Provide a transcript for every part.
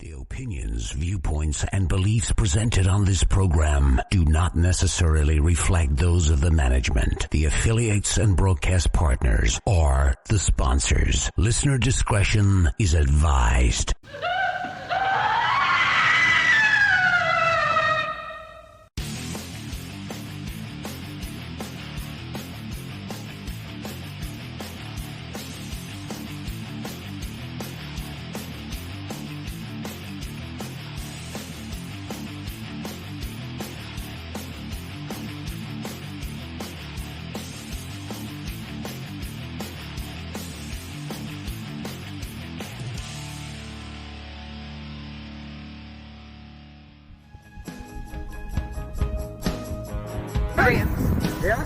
The opinions, viewpoints, and beliefs presented on this program do not necessarily reflect those of the management, the affiliates and broadcast partners, or the sponsors. Listener discretion is advised. Yeah?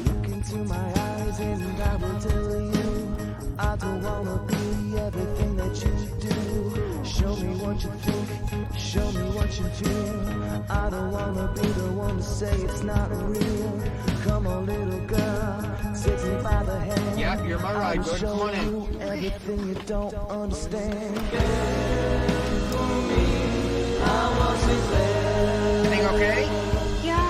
Look into my eyes and I will tell you I don't wanna be everything that you do. Show me what you think, show me what you feel. I don't wanna be the one to say it's not real. Come on, little girl, take me by the hand. Yeah, you're my ride, bud. Come on in. You everything you don't understand. Everything okay? Yeah.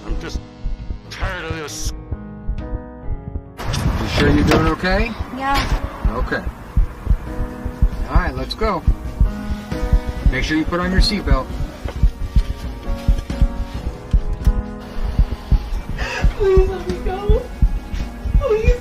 I'm just tired of this. You sure you're doing okay? Yeah. Okay. Alright, let's go. Make sure you put on your seatbelt. Please let me go. Please.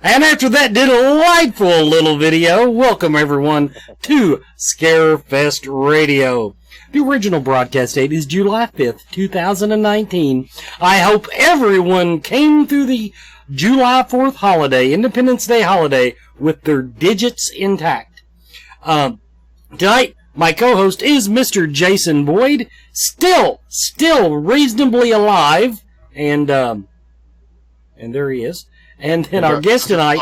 And after that delightful little video, welcome everyone to Scarefest Radio. The original broadcast date is July 5th, 2019. I hope everyone came through the July 4th holiday, Independence Day holiday, with their digits intact. Tonight, my co-host is Mr. Jason Boyd, still reasonably alive, and there he is. And then our guest tonight,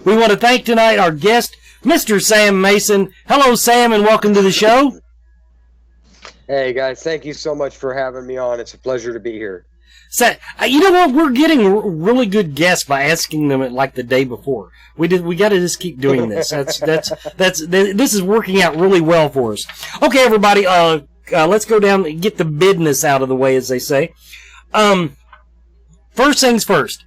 we want to thank tonight our guest, Mr. Sam Mason. Hello, Sam, and welcome to the show. Hey, guys. Thank you so much for having me on. It's a pleasure to be here. So, you know what? We're getting really good guests by asking them it like the day before. We got to just keep doing this. This is working out really well for us. Okay, everybody, let's go down and get the business out of the way, as they say. First things first.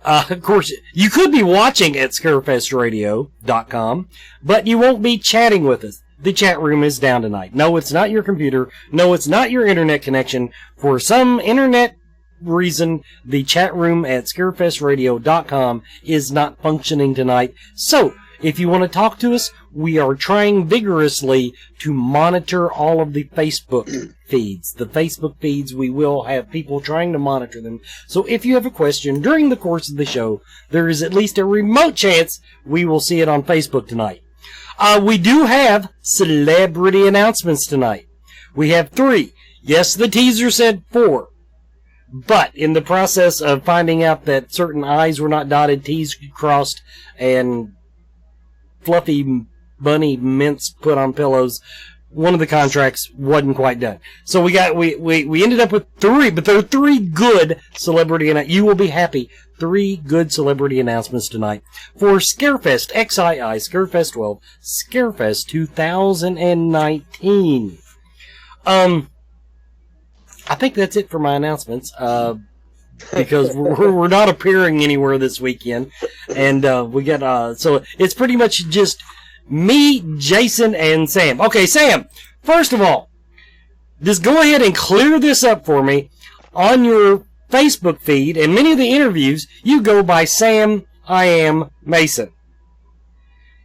Of course, you could be watching at scarefestradio.com, but you won't be chatting with us. The chat room is down tonight. No, it's not your computer. No, it's not your internet connection. For some internet reason, the chat room at scarefestradio.com is not functioning tonight. So, if you want to talk to us, we are trying vigorously to monitor all of the Facebook feeds. The Facebook feeds, we will have people trying to monitor them. So if you have a question during the course of the show, there is at least a remote chance we will see it on Facebook tonight. We do have celebrity announcements tonight. We have 3. Yes, the teaser said 4. But in the process of finding out that certain I's were not dotted, T's crossed, and fluffy bunny mints put on pillows, one of the contracts wasn't quite done. So we ended up with 3, but there are 3 good celebrity, and you will be happy. 3 good celebrity announcements tonight for Scarefest XII, Scarefest 12, Scarefest 2019. I think that's it for my announcements. Because we're not appearing anywhere this weekend, and we got so it's pretty much just me, Jason, and Sam. Okay, Sam. First of all, just go ahead and clear this up for me. On your Facebook feed and many of the interviews, you go by Sam I Am Mason.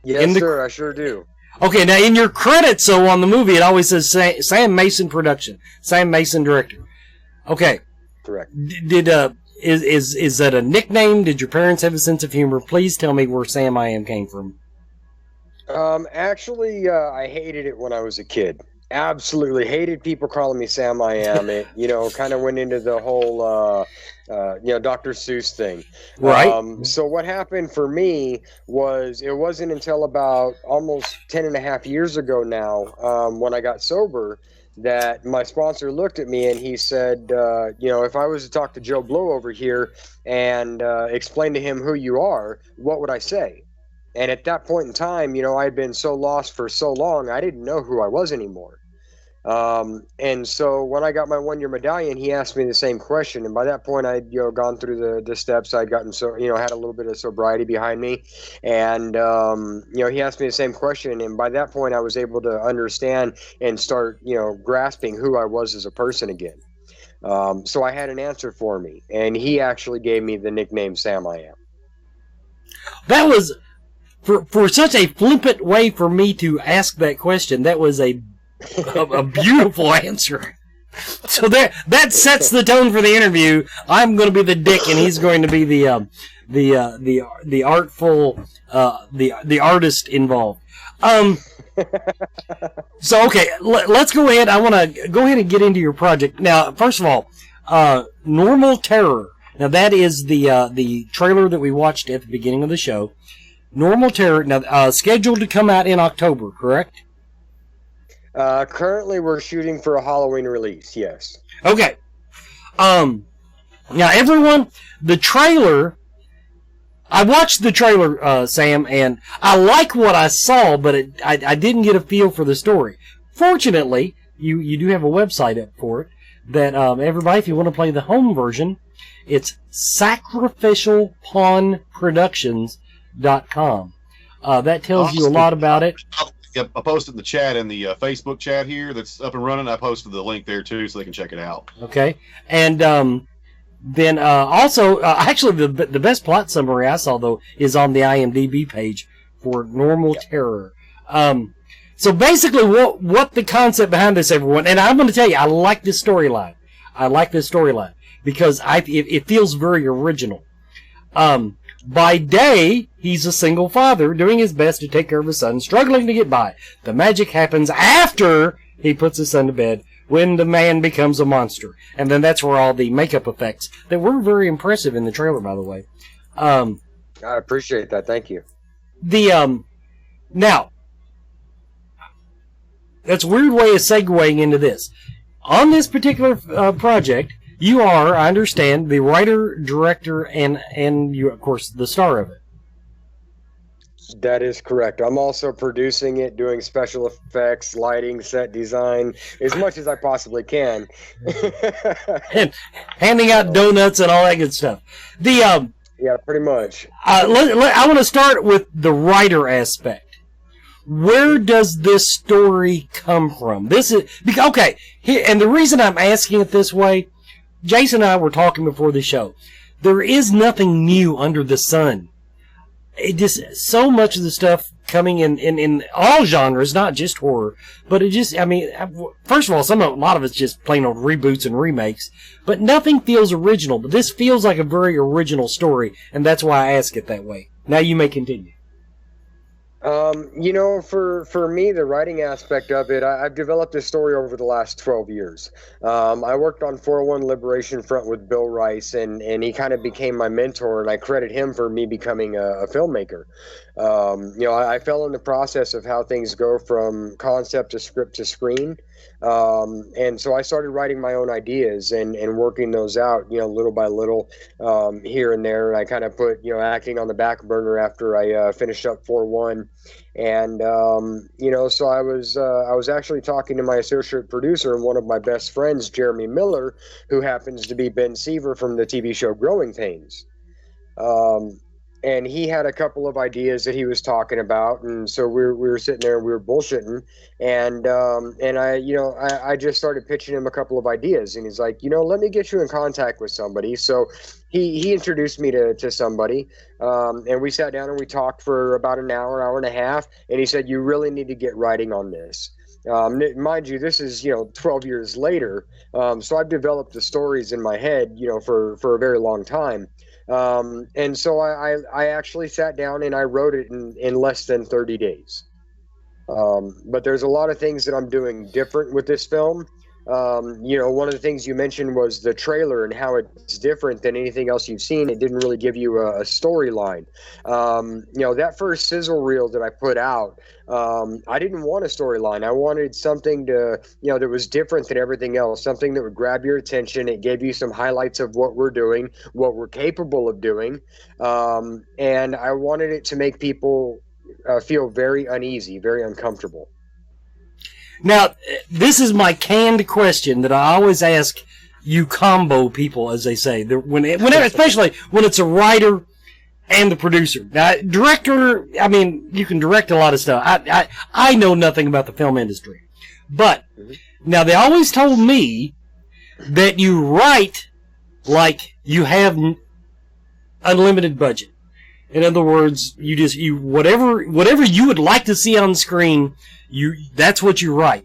Yes, sir. I sure do. Okay, now in your credits, so on the movie, it always says Sam Mason Production, Sam Mason Director. Okay. Correct. Is that a nickname? Did your parents have a sense of humor? Please tell me where Sam I Am came from. Actually, I hated it when I was a kid. Absolutely hated people calling me Sam I Am. It, kind of went into the whole, Dr. Seuss thing. Right. So what happened for me was it wasn't until about almost 10 and a half years ago now, when I got sober, that my sponsor looked at me and he said, if I was to talk to Joe Blow over here and explain to him who you are, what would I say? And at that point in time, I'd been so lost for so long, I didn't know who I was anymore. And so when I got my 1-year medallion, he asked me the same question. And by that point, I'd, gone through the steps. I'd gotten had a little bit of sobriety behind me. And, he asked me the same question. And by that point, I was able to understand and start, grasping who I was as a person again. So I had an answer for me. And he actually gave me the nickname Sam I Am. That was, for such a flippant way for me to ask that question, that was a beautiful answer. So that sets the tone for the interview. I'm going to be the dick, and he's going to be the artful, the artist involved. So okay, let's go ahead. I want to go ahead and get into your project now. First of all, Normal Terror. Now that is the trailer that we watched at the beginning of the show. Normal Terror. Now scheduled to come out in October, correct? Currently, we're shooting for a Halloween release, yes. Okay. Now, everyone, the trailer, I watched the trailer, Sam, and I like what I saw, but I didn't get a feel for the story. Fortunately, you do have a website up for it that, everybody, if you want to play the home version, it's sacrificialpawnproductions.com. That tells you a lot about it. Yep, I posted the chat in the Facebook chat here that's up and running. I posted the link there too, so they can check it out. Okay, and then also, actually, the best plot summary I saw though is on the IMDb page for Normal Terror. So basically, what the concept behind this, everyone, and I'm going to tell you, I like this storyline. Because it feels very original. By day, he's a single father doing his best to take care of his son, struggling to get by. The magic happens after he puts his son to bed, when the man becomes a monster. And then that's where all the makeup effects that were very impressive in the trailer, by the way. I appreciate that. Thank you. Now, that's a weird way of segueing into this. On this particular project, you are, I understand, the writer, director, and you, of course, the star of it. That is correct. I'm also producing it, doing special effects, lighting, set design, as much as I possibly can. And handing out donuts and all that good stuff. Yeah, pretty much. I want to start with the writer aspect. Where does this story come from? This is okay. And the reason I'm asking it this way, Jason and I were talking before the show. There is nothing new under the sun. It just, so much of the stuff coming in all genres, not just horror, but it just, first of all, a lot of it's just plain old reboots and remakes, but nothing feels original. But this feels like a very original story, and that's why I ask it that way. Now you may continue. For me, the writing aspect of it, I've developed this story over the last 12 years. I worked on 401 Liberation Front with Bill Rice, and he kind of became my mentor, and I credit him for me becoming a filmmaker. I fell in the process of how things go from concept to script to screen. And so I started writing my own ideas and working those out, little by little, here and there. And I kind of put, acting on the back burner after I finished up 4-1. And, so I was actually talking to my associate producer and one of my best friends, Jeremy Miller, who happens to be Ben Seaver from the TV show Growing Pains. And he had a couple of ideas that he was talking about, and so we were sitting there and we were bullshitting, and I just started pitching him a couple of ideas, and he's like, let me get you in contact with somebody. So he introduced me to somebody, and we sat down and we talked for about an hour and a half, and he said, you really need to get writing on this. Mind you, this is 12 years later, so I've developed the stories in my head for a very long time. And so I actually sat down and I wrote it in less than 30 days. But there's a lot of things that I'm doing different with this film. One of the things you mentioned was the trailer and how it's different than anything else you've seen. It didn't really give you a storyline. That first sizzle reel that I put out, I didn't want a storyline. I wanted something that was different than everything else, something that would grab your attention. It gave you some highlights of what we're doing, what we're capable of doing. And I wanted it to make people feel very uneasy, very uncomfortable. Now, this is my canned question that I always ask you combo people, as they say, whenever, especially when it's a writer and the producer. Now, director, I mean, you can direct a lot of stuff. I know nothing about the film industry. But, now they always told me that you write like you have unlimited budget. In other words, whatever you would like to see on screen, that's what you write.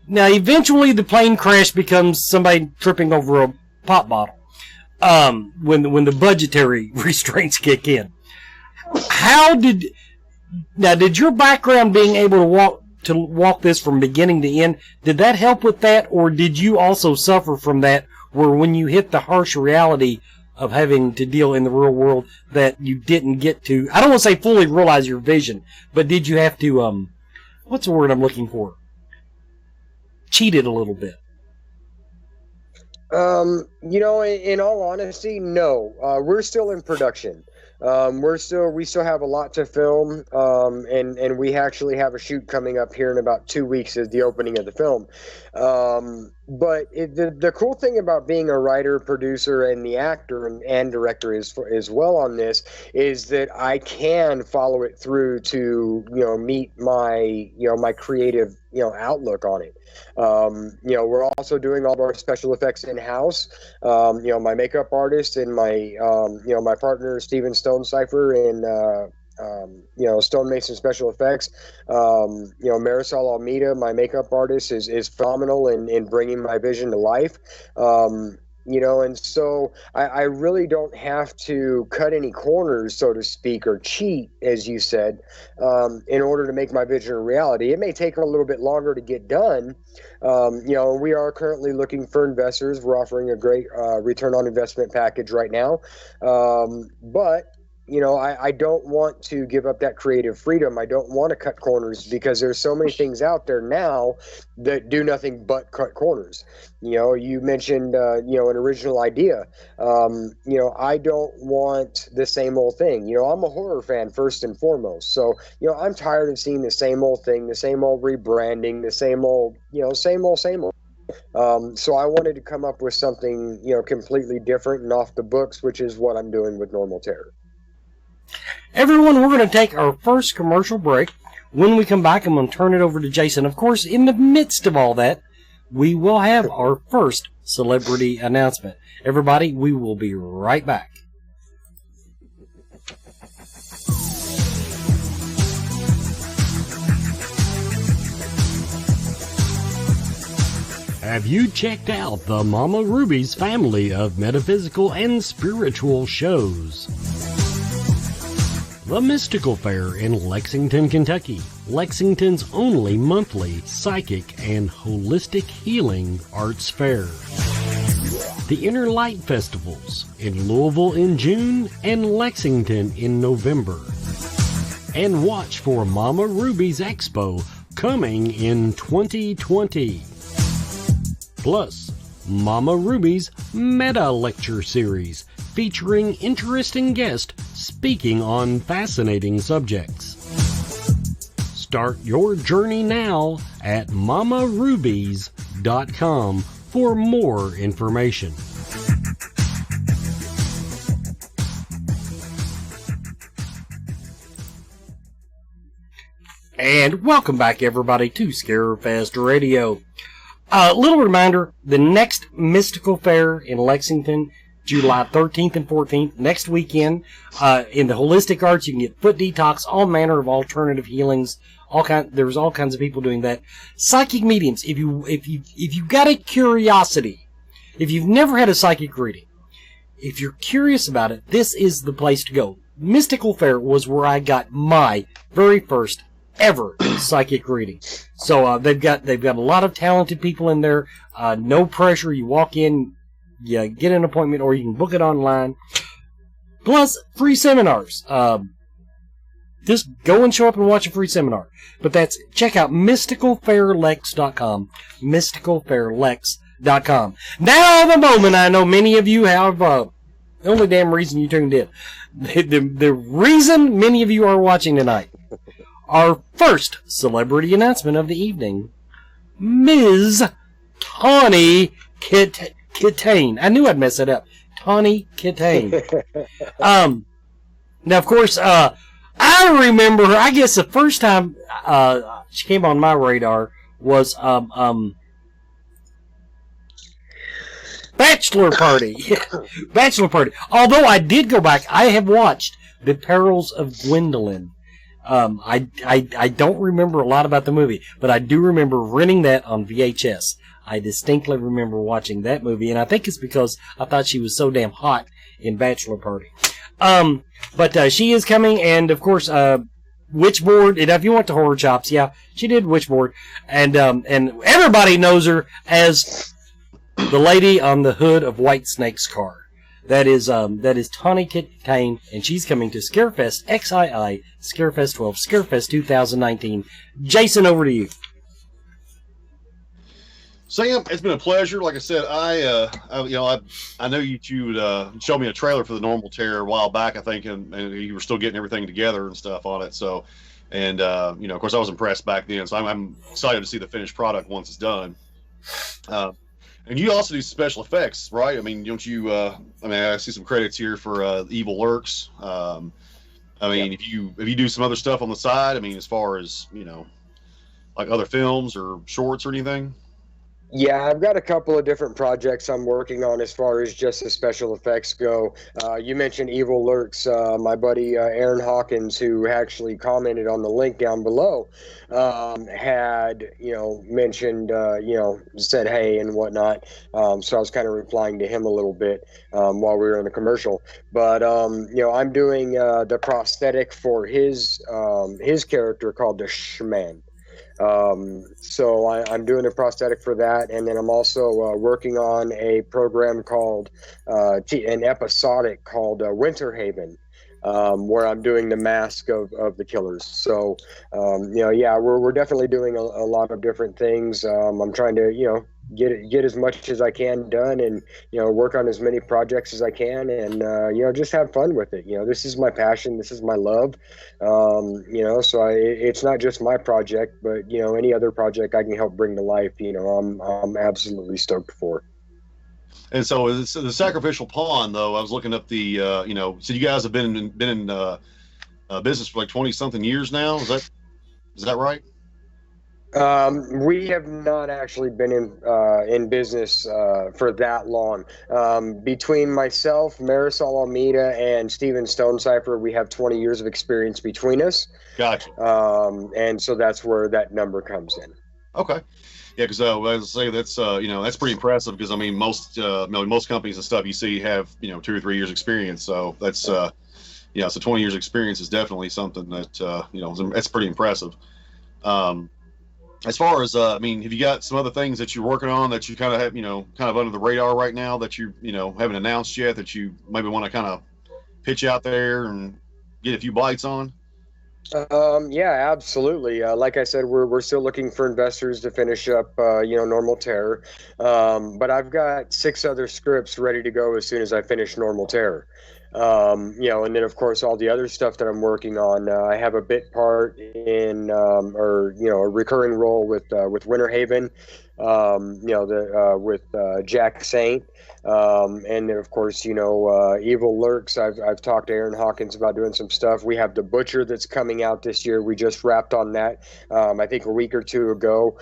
Now, eventually the plane crash becomes somebody tripping over a pop bottle, when the budgetary restraints kick in. Did your background being able to walk this from beginning to end, did that help with that, or did you also suffer from that, where when you hit the harsh reality of having to deal in the real world that you didn't get to, I don't want to say fully realize your vision, but did you have to, what's the word I'm looking for? Cheat it a little bit. In all honesty, no. We're still in production. We still have a lot to film, and we actually have a shoot coming up here in about 2 weeks as the opening of the film. But the cool thing about being a writer, producer, and the actor and director as well on this is that I can follow it through to meet my my creative outlook on it. We're also doing all of our special effects in house. My makeup artist and my my partner Steven Stone Cipher and Stonemason Special Effects. Marisol Almeida, my makeup artist, is phenomenal in bringing my vision to life. And so I really don't have to cut any corners, so to speak, or cheat, as you said, in order to make my vision a reality. It may take a little bit longer to get done. We are currently looking for investors. We're offering a great return on investment package right now. But I don't want to give up that creative freedom. I don't want to cut corners because there's so many things out there now that do nothing but cut corners. You mentioned, an original idea. I don't want the same old thing. I'm a horror fan first and foremost. So, I'm tired of seeing the same old thing, the same old rebranding, the same old, same old. So I wanted to come up with something, completely different and off the books, which is what I'm doing with Normal Terror. Everyone, we're going to take our first commercial break. When we come back, I'm going to turn it over to Jason. Of course, in the midst of all that, we will have our first celebrity announcement. Everybody, we will be right back. Have you checked out the Mama Ruby's family of metaphysical and spiritual shows? The Mystical Fair in Lexington, Kentucky, Lexington's only monthly psychic and holistic healing arts fair. The Inner Light Festivals in Louisville in June and Lexington in November. And watch for Mama Ruby's Expo coming in 2020. Plus, Mama Ruby's Meta Lecture Series, featuring interesting guests speaking on fascinating subjects. Start your journey now at mamarubies.com for more information. And welcome back, everybody, to Scarefest Radio. Little reminder, the next Mystical Fair in Lexington, July 13th and 14th, next weekend, in the holistic arts, you can get foot detox, all manner of alternative healings, there's all kinds of people doing that. Psychic mediums, if you've got a curiosity, if you've never had a psychic reading, if you're curious about it, this is the place to go. Mystical Fair was where I got my very first ever psychic reading. So they've got a lot of talented people in there. No pressure. You walk in, you get an appointment, or you can book it online. Plus free seminars. Just go and show up and watch a free seminar. But check out mysticalfairlex.com. Mysticalfairlex.com. Now the moment I know many of you have the only damn reason you tuned in. The reason many of you are watching tonight. Our first celebrity announcement of the evening, Ms. Tawny Kitane. I knew I'd mess it up. Tawny Kitane. Now, of course, I remember her. I guess the first time she came on my radar was Bachelor Party. Bachelor Party. Although I did go back, I have watched The Perils of Gwendolyn. I don't remember a lot about the movie, but I do remember renting that on VHS. I distinctly remember watching that movie, and I think it's because I thought she was so damn hot in Bachelor Party. But she is coming, and of course, Witchboard. And if you went to Horror Chops, yeah, she did Witchboard, and everybody knows her as the lady on the hood of Whitesnake's car. That is Tawny Kitane, and she's coming to Scarefest XII, Scarefest 12, Scarefest 2019. Jason, over to you. Sam, it's been a pleasure. Like I said, I know you showed me a trailer for the Normal Terror a while back, I think, and you were still getting everything together and stuff on it. So, and of course, I was impressed back then. So I'm excited to see the finished product once it's done. And you also do special effects, right? I mean, don't you? I see some credits here for Evil Lurks. If you do some other stuff on the side, I mean, as far as like other films or shorts or anything. Yeah, I've got a couple of different projects I'm working on as far as just the special effects go. You mentioned Evil Lurks. My buddy Aaron Hawkins, who actually commented on the link down below, had mentioned said hey and whatnot. So I was kind of replying to him a little bit while we were in a commercial. But I'm doing the prosthetic for his character called the Shman. So I'm doing a prosthetic for that, and then I'm also working on a program called an episodic called Winter Haven, where I'm doing the mask of the killers. So we're definitely doing a lot of different things. I'm trying to get as much as I can done, and work on as many projects as I can, and just have fun with it. This is my passion, this is my love. So it's not just my project, but any other project I can help bring to life, I'm absolutely stoked for. And so it's the Sacrificial Pawn, though. I was looking up the so you guys have been in business for like 20 something years now. Is that right? We have not actually been in business for that long. Between myself, Marisol Almeida, and Steven Stonecipher, we have 20 years of experience between us. Gotcha. And so that's where that number comes in. Okay. Yeah, because I was say that's that's pretty impressive, because I mean most companies and stuff you see have 2 or 3 years experience. So that's so 20 years experience is definitely something that that's pretty impressive. As far as have you got some other things that you're working on that you kind of have kind of under the radar right now that you haven't announced yet, that you maybe want to kind of pitch out there and get a few bites on? Yeah, absolutely. Like I said, we're still looking for investors to finish up, Normal Terror. But I've got 6 other scripts ready to go as soon as I finish Normal Terror. And then of course all the other stuff that I'm working on. I have a bit part in, a recurring role with Winter Haven. With Jack Saint. And then, of course, Evil Lurks. I've talked to Aaron Hawkins about doing some stuff. We have The Butcher that's coming out this year. We just wrapped on that, I think a week or two ago.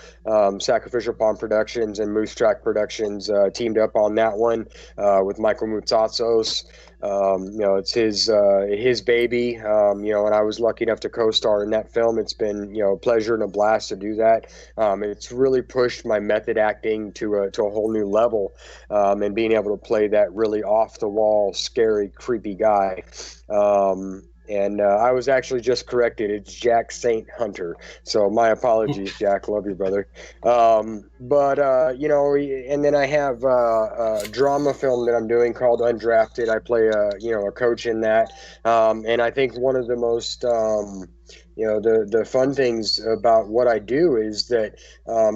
Sacrificial Pawn Productions and Moose Track Productions teamed up on that one with Michael Moutsatsos. It's his baby, and I was lucky enough to co-star in that film. It's been, a pleasure and a blast to do that. It's really pushed my method acting to a whole new level, and being able to play that really off the wall, scary, creepy guy. And I was actually just corrected. It's Jack Saint Hunter. So my apologies, Jack. Love you, brother. And then I have a drama film that I'm doing called Undrafted. I play a coach in that. And I think one of the most the fun things about what I do is that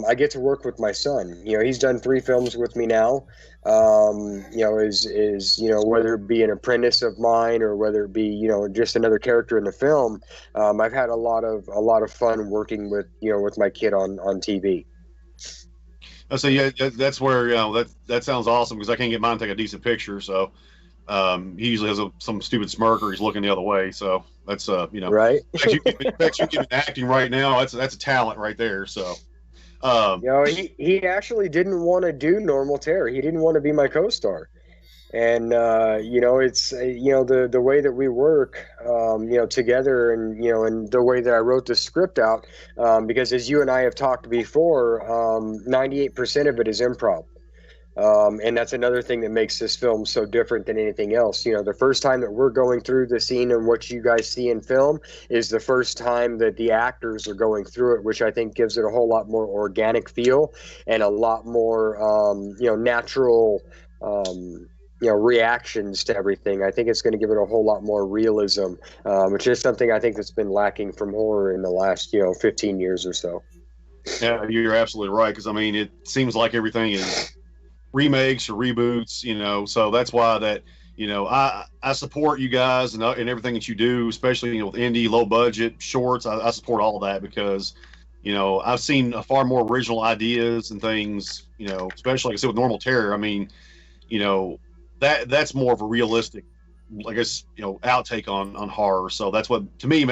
I get to work with my son. He's done 3 films with me now. Whether it be an apprentice of mine or whether it be, just another character in the film. I've had a lot of fun working with my kid on TV. So yeah, that's where, that sounds awesome, because I can't get mine to take a decent picture. So he usually has some stupid smirk, or he's looking the other way. So that's right. You get acting right now. That's a talent right there. So he actually didn't want to do Normal Terror. He didn't want to be my co-star. And it's the way that we work together, and the way that I wrote the script out, because as you and I have talked before, 98% of it is improv. And that's another thing that makes this film so different than anything else. The first time that we're going through the scene and what you guys see in film is the first time that the actors are going through it, which I think gives it a whole lot more organic feel and a lot more, natural, reactions to everything. I think it's going to give it a whole lot more realism, which is something I think that's been lacking from horror in the last, 15 years or so. Yeah, you're absolutely right. Because it seems like everything is remakes or reboots, so that's why that, I support you guys and everything that you do, especially, with indie, low budget shorts. I support all of that because, I've seen a far more original ideas and things, especially like I said with Normal Terror. That's more of a realistic, I guess, outtake on horror. So that's what, to me,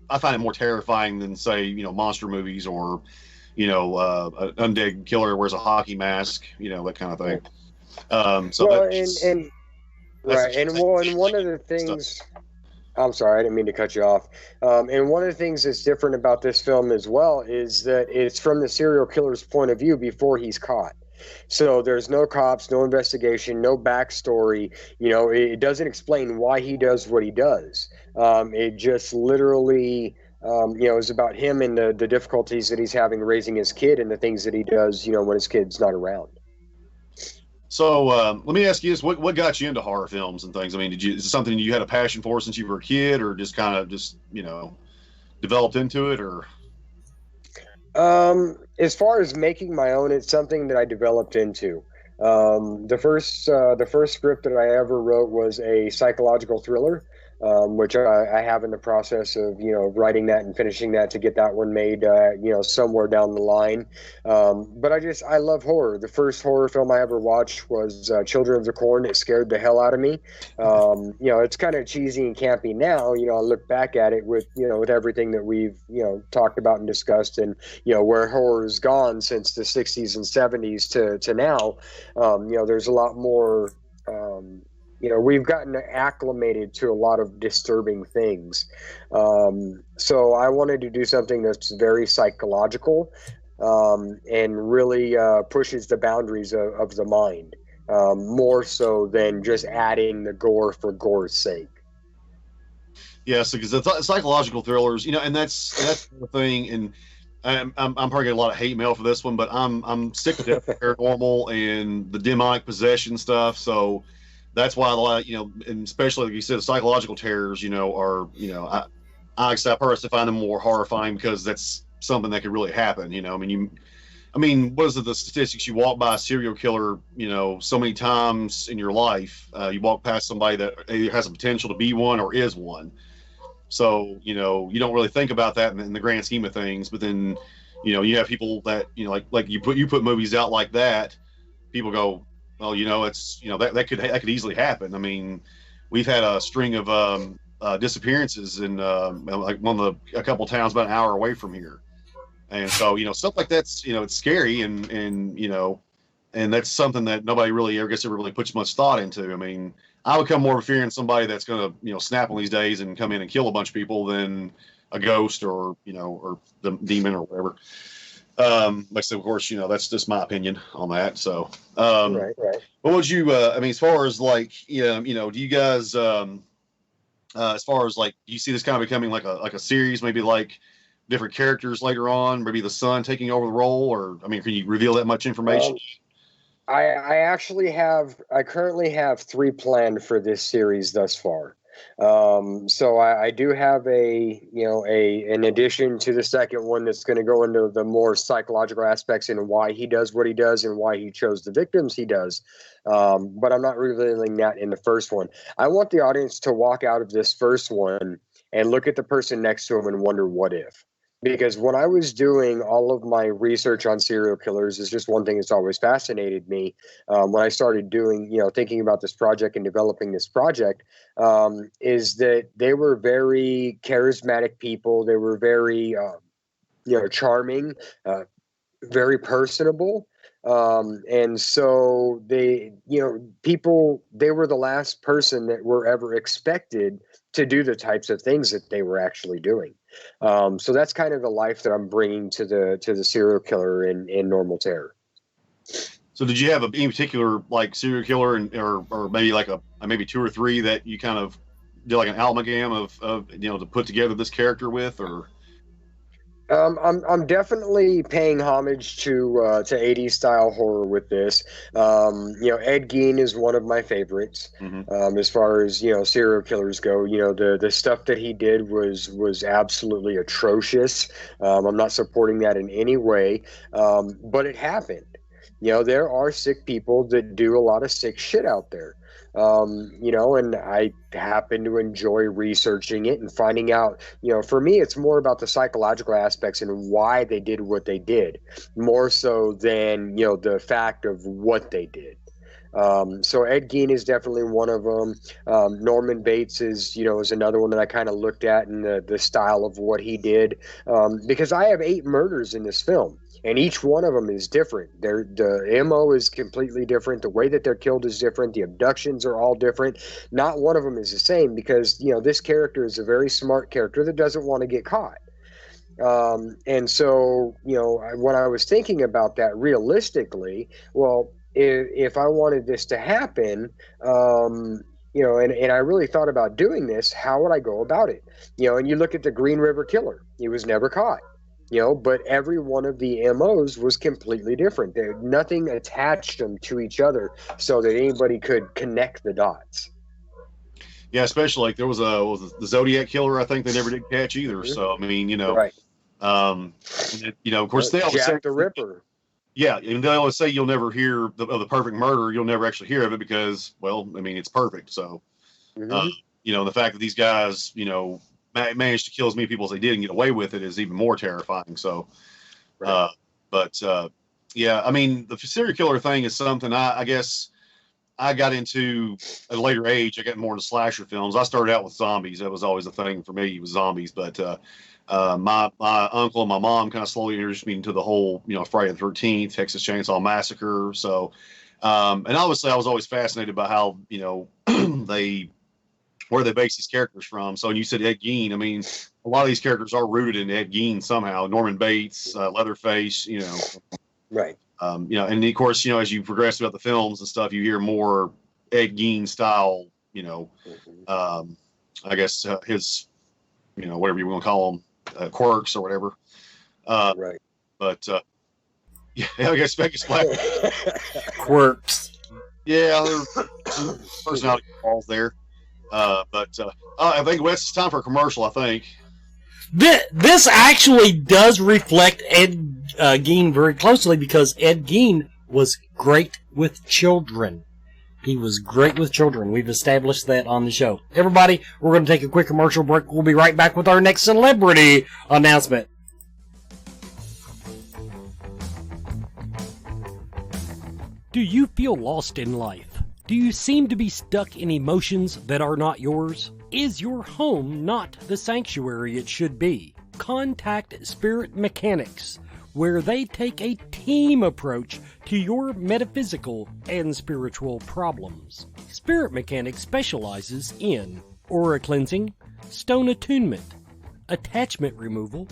I find it more terrifying than, say, monster movies or, an undead killer wears a hockey mask, that kind of thing. And one of the things, I'm sorry, I didn't mean to cut you off. And one of the things that's different about this film as well is that it's from the serial killer's point of view before he's caught. So there's no cops, no investigation, no backstory. It doesn't explain why he does what he does. It just literally, is about him and the difficulties that he's having raising his kid and the things that he does, when his kid's not around. So let me ask you this: what got you into horror films and things? Is it something you had a passion for since you were a kid, or just kind of developed into it, or? As far as making my own, it's something that I developed into. The first script that I ever wrote was a psychological thriller, which I have in the process of, writing that and finishing that to get that one made, somewhere down the line. But I love horror. The first horror film I ever watched was Children of the Corn. It scared the hell out of me. It's kind of cheesy and campy now. I look back at it with everything that we've, talked about and discussed, and, where horror's gone since the 60s and 70s to now. There's a lot more, we've gotten acclimated to a lot of disturbing things. So I wanted to do something that's very psychological, and really pushes the boundaries of the mind, more so than just adding the gore for gore's sake. Yes, because the psychological thrillers, and that's the thing. And I'm probably getting a lot of hate mail for this one, but I'm sick of the paranormal and the demonic possession stuff. So that's why a lot, and especially like you said, psychological terrors, are, I personally find them more horrifying because that's something that could really happen. You know, I mean, what is it? The statistics? You walk by a serial killer, you know, so many times in your life. You walk past somebody that either has the potential to be one or is one. So, you know, you don't really think about that in the grand scheme of things. But then, you know, you have people that, you know, like you put movies out like that. People go, well, you know, it's, you know, that could easily happen. I mean, we've had a string of disappearances in like a couple towns about an hour away from here. And so, you know, stuff like that's, you know, it's scary and, you know, and that's something that nobody really, I guess, ever really puts much thought into. I mean, I would come more of a fear in somebody that's going to, you know, snap on these days and come in and kill a bunch of people than a ghost or, you know, or the demon or whatever. Like I said, of course, you know, that's just my opinion on that. So, Right. what would you, I mean, as far as like, you know, do you guys, as far as like, do you see this kind of becoming like a series, maybe like different characters later on, maybe the son taking over the role, or, I mean, can you reveal that much information? I currently have 3 planned for this series thus far. So I do have an addition to the second one that's going to go into the more psychological aspects and why he does what he does and why he chose the victims he does. But I'm not revealing that in the first one. I want the audience to walk out of this first one and look at the person next to him and wonder what if. Because when I was doing all of my research on serial killers, is just one thing that's always fascinated me. When I started doing, you know, thinking about this project and developing this project, is that they were very charismatic people. They were very, you know, charming, very personable. And so they, you know, they were the last person that were ever expected to do the types of things that they were actually doing. So that's kind of the life that I'm bringing to the serial killer in Normal Terror. So did you have any particular like serial killer or maybe like maybe 2 or 3 that you kind of did like an amalgam of you know, to put together this character with, or? I'm definitely paying homage to 80s style horror with this. You know, Ed Gein is one of my favorites. As far as, you know, serial killers go. You know, the stuff that he did was absolutely atrocious. I'm not supporting that in any way, but it happened. You know, there are sick people that do a lot of sick shit out there. You know, and I happen to enjoy researching it and finding out, you know, for me, it's more about the psychological aspects and why they did what they did, more so than, you know, the fact of what they did. So Ed Gein is definitely one of them. Norman Bates is another one that I kind of looked at in the style of what he did, because I have 8 murders in this film. And each one of them is different. The MO is completely different. The way that they're killed is different. The abductions are all different. Not one of them is the same because, you know, this character is a very smart character that doesn't want to get caught. And so, you know, when I was thinking about that realistically, well, if I wanted this to happen, you know, and I really thought about doing this, how would I go about it? You know, and you look at the Green River Killer. He was never caught. You know, but every one of the MOs was completely different. Nothing attached them to each other so that anybody could connect the dots. Yeah, especially like there was the Zodiac Killer. I think they never did catch either. So I mean, you know, right? You know, of course they always say Jack the Ripper. Yeah, and they always say you'll never hear of the perfect murder. You'll never actually hear of it because, well, I mean, it's perfect. So, you know, the fact that these guys, you know, managed to kill as many people as they did and get away with it is even more terrifying. So, yeah, I mean, the serial killer thing is something I guess I got into at a later age. I got more into slasher films. I started out with zombies. That was always a thing for me, was zombies. But my uncle and my mom kind of slowly introduced me into the whole, you know, Friday the 13th, Texas Chainsaw Massacre. So, and obviously I was always fascinated by how, you know, where they base these characters from. So when you said Ed Gein, I mean, a lot of these characters are rooted in Ed Gein somehow. Norman Bates, Leatherface, you know. Right. You know, and of course, you know, as you progress throughout the films and stuff, you hear more Ed Gein style, you know, I guess his, you know, whatever you want to call them, quirks or whatever. Right. But, yeah, I guess black Quirks. Yeah, there's personality falls there. But I think it's time for a commercial, I think. This actually does reflect Ed Gein very closely, because Ed Gein was great with children. He was great with children. We've established that on the show. Everybody, we're going to take a quick commercial break. We'll be right back with our next celebrity announcement. Do you feel lost in life? Do you seem to be stuck in emotions that are not yours? Is your home not the sanctuary it should be? Contact Spirit Mechanics, where they take a team approach to your metaphysical and spiritual problems. Spirit Mechanics specializes in aura cleansing, stone attunement, attachment removal,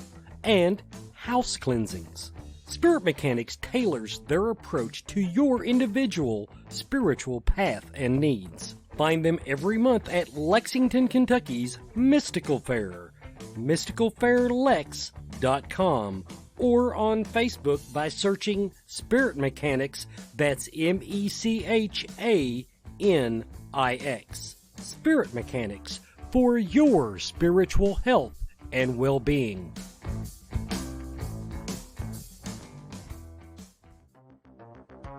and house cleansings. Spirit Mechanics tailors their approach to your individual spiritual path and needs. Find them every month at Lexington, Kentucky's Mystical Fair, mysticalfairlex.com, or on Facebook by searching Spirit Mechanics, that's MECHANIX. Spirit Mechanics, for your spiritual health and well-being.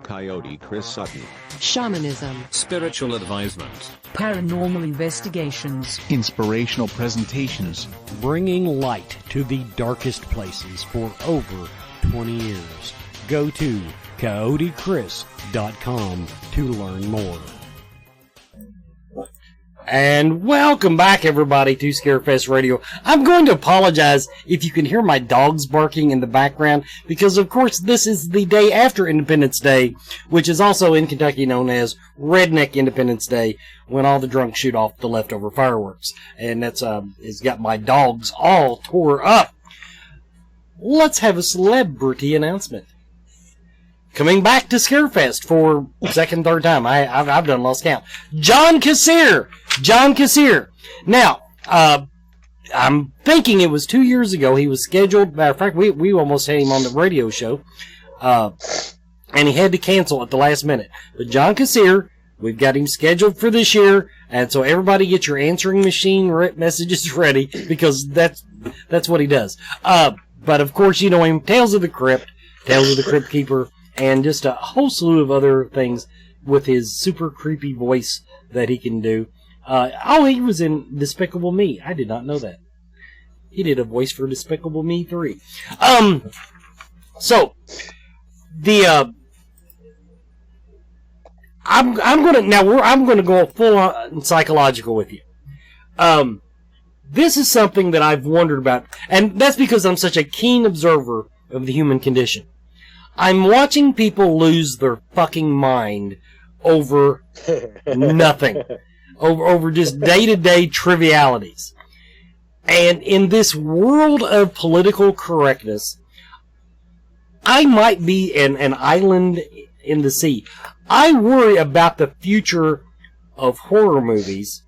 Coyote Chris Sutton. Shamanism, spiritual advisement, paranormal investigations, inspirational presentations, bringing light to the darkest places for over 20 years. Go to coyotechris.com to learn more. And welcome back, everybody, to Scarefest Radio. I'm going to apologize if you can hear my dogs barking in the background, because, of course, this is the day after Independence Day, which is also in Kentucky known as Redneck Independence Day, when all the drunks shoot off the leftover fireworks. And that's it's got my dogs all tore up. Let's have a celebrity announcement. Coming back to Scarefest for second, third time. I've done lost count. John Kassir. Now, I'm thinking it was 2 years ago. He was scheduled. Matter of fact, we almost had him on the radio show. And he had to cancel at the last minute. But John Kassir, we've got him scheduled for this year. And so everybody get your answering machine messages ready, because that's what he does. But of course, you know him. Tales of the Crypt Keeper, and just a whole slew of other things with his super creepy voice that he can do. He was in Despicable Me. I did not know that. He did a voice for Despicable Me 3. So the I'm gonna go full on psychological with you. This is something that I've wondered about, and that's because I'm such a keen observer of the human condition. I'm watching people lose their fucking mind over nothing. Over just day-to-day trivialities. And in this world of political correctness, I might be an island in the sea. I worry about the future of horror movies,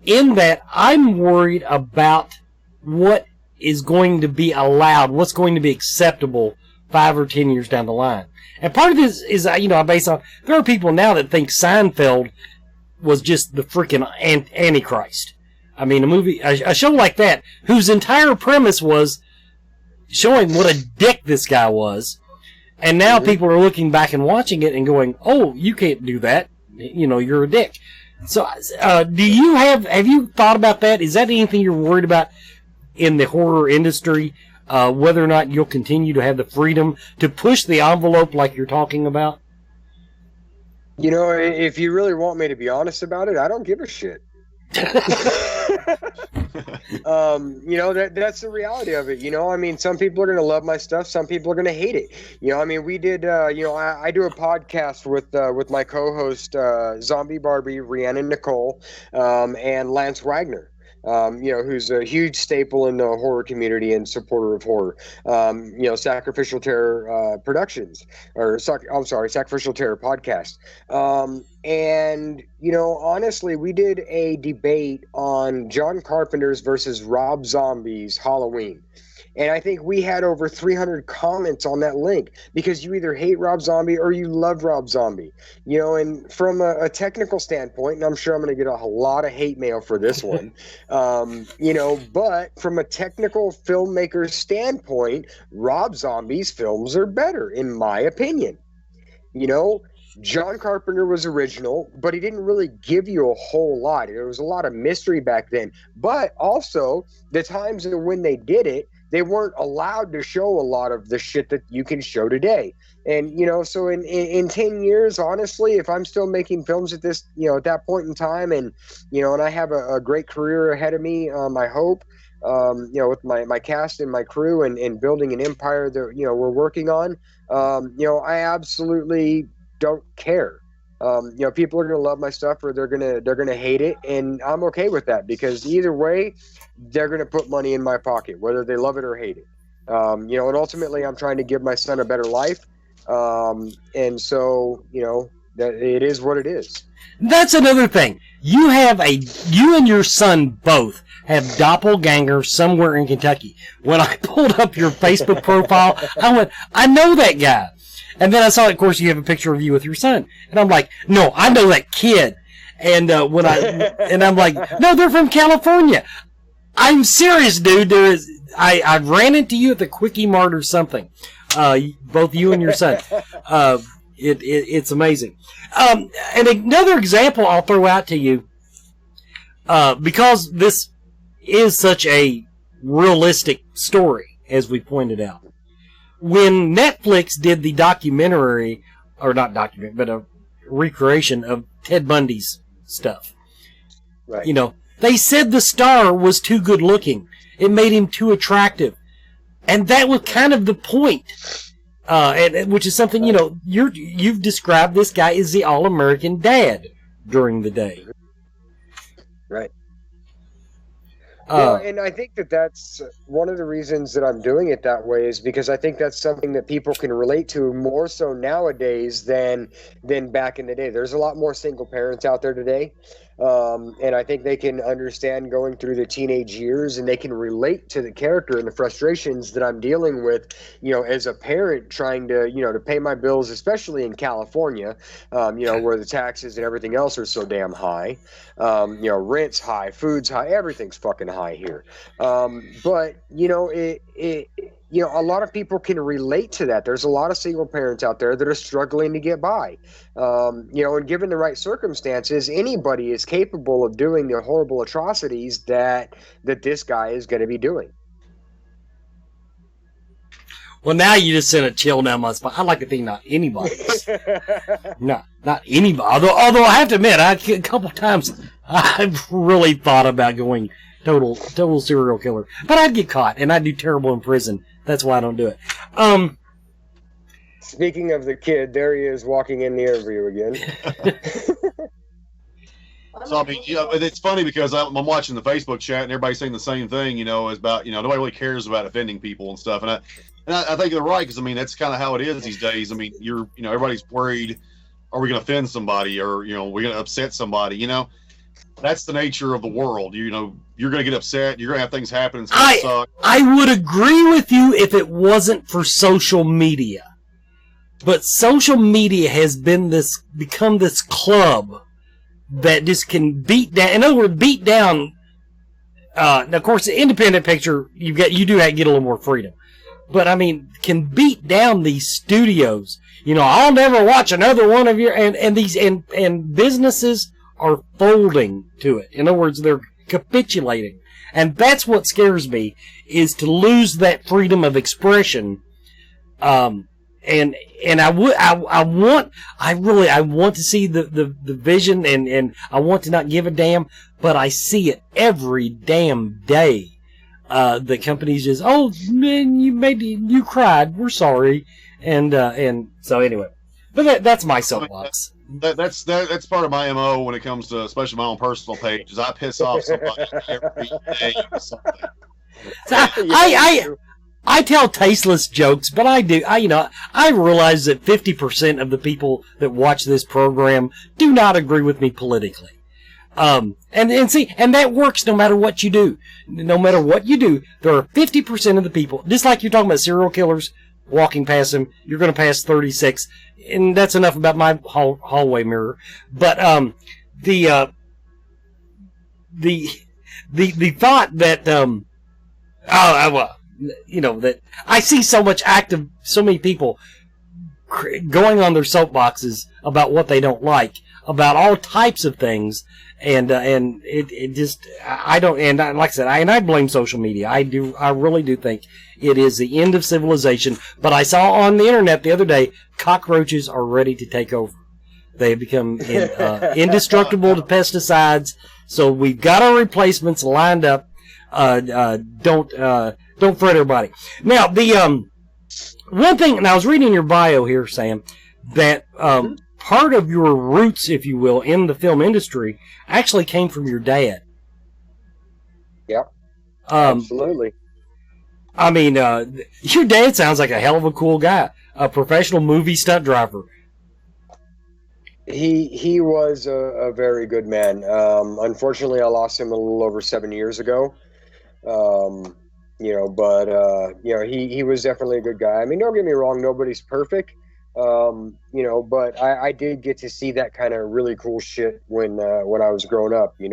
in that I'm worried about what is going to be allowed, what's going to be acceptable 5 or 10 years down the line. And part of this is, based on, there are people now that think Seinfeld was just the freaking Antichrist. I mean, a show like that, whose entire premise was showing what a dick this guy was, and now people are looking back and watching it and going, oh, you can't do that. You're a dick. So, have you thought about that? Is that anything you're worried about in the horror industry? Whether or not you'll continue to have the freedom to push the envelope like you're talking about? If you really want me to be honest about it, I don't give a shit. That's the reality of it. Some people are going to love my stuff. Some people are going to hate it. We did, I do a podcast with my co-host, Zombie Barbie, Rhiannon Nicole, and Lance Wagner. Who's a huge staple in the horror community and supporter of horror. Sacrificial Terror Productions, Sacrificial Terror Podcast. Honestly, we did a debate on John Carpenter's versus Rob Zombie's Halloween. And I think we had over 300 comments on that link because you either hate Rob Zombie or you love Rob Zombie. You know, and from a technical standpoint, and I'm sure I'm going to get a lot of hate mail for this one, you know, but from a technical filmmaker standpoint, Rob Zombie's films are better, in my opinion. You know, John Carpenter was original, but he didn't really give you a whole lot. There was a lot of mystery back then. But also, the times when they did it, they weren't allowed to show a lot of the shit that you can show today. And, you know, so in 10 years, honestly, if I'm still making films at this, you know, at that point in time, and, you know, and I have a great career ahead of me, I hope, you know, with my cast and my crew and building an empire that, you know, we're working on, you know, I absolutely don't care. You know, people are going to love my stuff or they're going to hate it. And I'm okay with that because either way, they're going to put money in my pocket, whether they love it or hate it. You know, and ultimately I'm trying to give my son a better life. And so, you know, that it is what it is. That's another thing. You and your son both have doppelgangers somewhere in Kentucky. When I pulled up your Facebook profile, I went, I know that guy. And then I saw, of course, you have a picture of you with your son. And I'm like, no, I know that kid. And and I'm like, no, they're from California. I'm serious, dude. I ran into you at the Quickie Mart or something. Both you and your son. It's amazing. And another example I'll throw out to you, because this is such a realistic story, as we pointed out. When Netflix did the documentary, or not documentary, but a recreation of Ted Bundy's stuff, right? You know, they said the star was too good looking. It made him too attractive. And that was kind of the point. And which is something, you know, you've described this guy as the all-American dad during the day. Right. Well, and I think that's one of the reasons that I'm doing it that way is because I think that's something that people can relate to more so nowadays than back in the day. There's a lot more single parents out there today. And I think they can understand going through the teenage years and they can relate to the character and the frustrations that I'm dealing with, you know, as a parent trying to, you know, to pay my bills, especially in California, you know, where the taxes and everything else are so damn high. You know, rent's high, food's high, everything's fucking high here. But, you know, you know, a lot of people can relate to that. There's a lot of single parents out there that are struggling to get by. You know, and given the right circumstances, anybody is capable of doing the horrible atrocities that this guy is going to be doing. Well, now you just sent a chill down my spine. I like to think not anybody's. No, not anybody. Although I have to admit, a couple times I've really thought about going total serial killer. But I'd get caught, and I'd do terrible in prison. That's why I don't do it. Speaking of the kid, there he is walking in the interview again. So, I mean, you know, it's funny because I'm watching the Facebook chat and everybody's saying the same thing, you know, is about, you know, nobody really cares about offending people and stuff. And I think they're right because, I mean, that's kind of how it is these days. I mean, you know, everybody's worried, are we going to offend somebody or, you know, we're going to upset somebody, you know? That's the nature of the world. You know, you're going to get upset. You're going to have things happen. It's going to suck. I would agree with you if it wasn't for social media. But social media has become this club that just can beat down. In other words, beat down. Now, of course, the independent picture, you do have to get a little more freedom. But I mean, can beat down these studios. You know, I'll never watch another one of your and businesses are folding to it. In other words, they're capitulating. And that's what scares me, is to lose that freedom of expression. And I want to see the vision and I want to not give a damn, but I see it every damn day. The companies just, oh man, you cried, we're sorry. And so anyway, but that's my soapbox. That's part of my MO when it comes to, especially my own personal page, is I piss off somebody every day or something. So I tell tasteless jokes, but I realize that 50% of the people that watch this program do not agree with me politically. And see, and that works no matter what you do. No matter what you do, there are 50% of the people, just like you're talking about serial killers walking past them, you're going to pass 36, and that's enough about my hallway mirror. But the thought that that I see so many people going on their soapboxes about what they don't like, about all types of things, and it just, I don't, and like I said, I blame social media. I really do think it is the end of civilization. But I saw on the internet the other day, cockroaches are ready to take over. They have become indestructible to pesticides. So we've got our replacements lined up. Don't fret, everybody. Now, the one thing, and I was reading your bio here, Sam, that part of your roots, if you will, in the film industry actually came from your dad. Yep. Absolutely. I mean, your dad sounds like a hell of a cool guy, a professional movie stunt driver. He was a very good man. Unfortunately, I lost him a little over 7 years ago. He was definitely a good guy. I mean, don't get me wrong, nobody's perfect. But I did get to see that kind of really cool shit when I was growing up, he